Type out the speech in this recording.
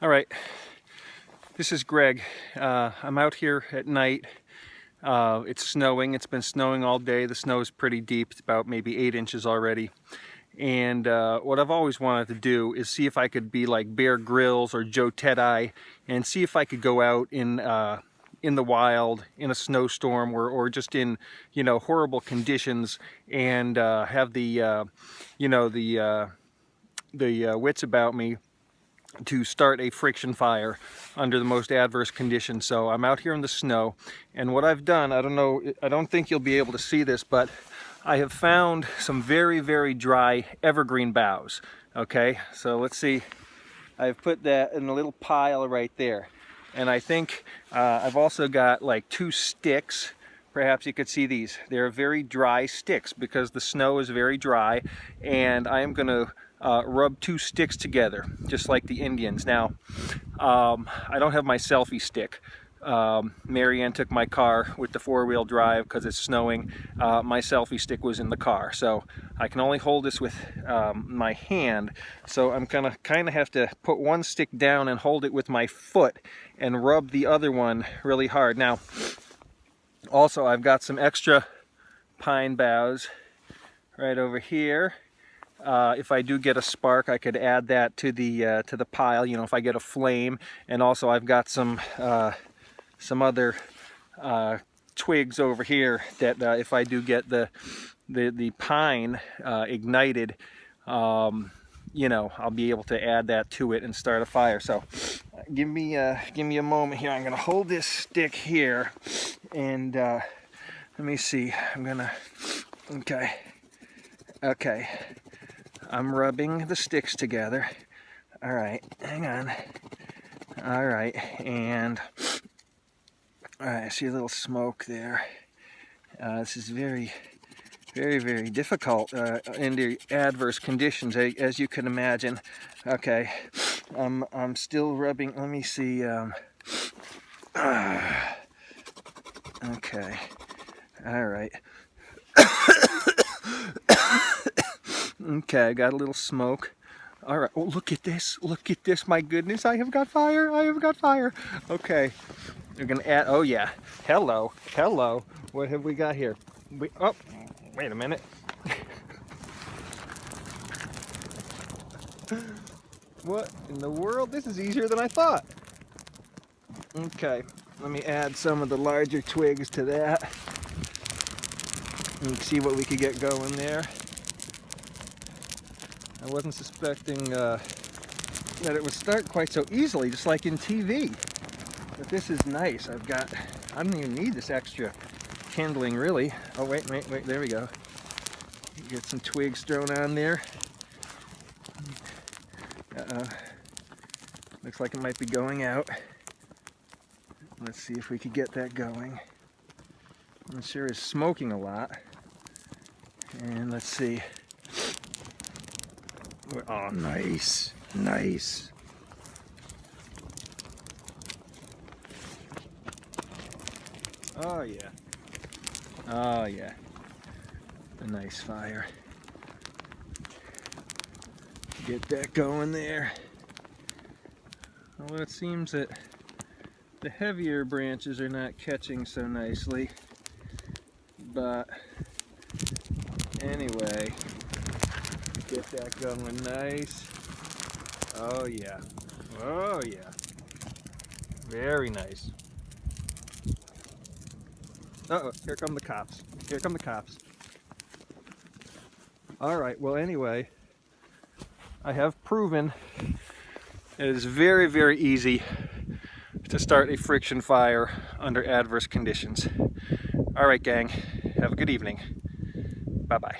All right, this is Greg. I'm out here at night. It's snowing. It's been snowing all day. The snow is pretty deep. It's about maybe 8 inches already. And what I've always wanted to do is see if I could be like Bear Grylls or Joe Tedeye and see if I could go out in the wild in a snowstorm or just in, you know, horrible conditions and have the wits about me to start a friction fire under the most adverse conditions. So I'm out here in the snow, and what I've done, I don't think you'll be able to see this, but I have found some very, very dry evergreen boughs. Okay, so let's see. I've put that in a little pile right there, and I think I've also got like 2 sticks. Perhaps you could see these. They're very dry sticks because the snow is very dry, and I am going to rub 2 sticks together, just like the Indians. Now, I don't have my selfie stick. Marianne took my car with the 4-wheel drive because it's snowing. My selfie stick was in the car, so I can only hold this with my hand. So I'm gonna kind of have to put 1 stick down and hold it with my foot and rub the other one really hard. Now, also I've got some extra pine boughs right over here. If I do get a spark, I could add that to the pile, you know, if I get a flame. And also I've got some other twigs over here that if I do get the pine ignited, you know, I'll be able to add that to it and start a fire. So give me a moment here. I'm gonna hold this stick here, and let me see. Okay. I'm rubbing the sticks together. All right, hang on. All right, and all right, I see a little smoke there. This is very, very, very difficult under adverse conditions, as you can imagine. Okay, I'm still rubbing. Let me see. Okay, all right. Okay, I got a little smoke. All right. Oh, look at this. Look at this. My goodness, I have got fire. I have got fire. Okay. We're going to add, oh yeah. Hello. Hello. What have we got here? Oh, wait a minute. What in the world? This is easier than I thought. Okay. Let me add some of the larger twigs to that and see what we could get going there. I wasn't suspecting that it would start quite so easily, just like in TV. But this is nice. I don't even need this extra kindling, really. Oh, wait, there we go. Get some twigs thrown on there. Uh-oh. Looks like it might be going out. Let's see if we could get that going. It sure is smoking a lot. And let's see. Oh, nice, nice. Oh yeah, oh yeah, a nice fire. Get that going there. Well, it seems that the heavier branches are not catching so nicely, but anyway. Get that going nice. Oh yeah. Oh yeah. Very nice. Uh-oh, here come the cops. Here come the cops. Alright, well anyway, I have proven it is very, very easy to start a friction fire under adverse conditions. Alright gang, have a good evening. Bye-bye.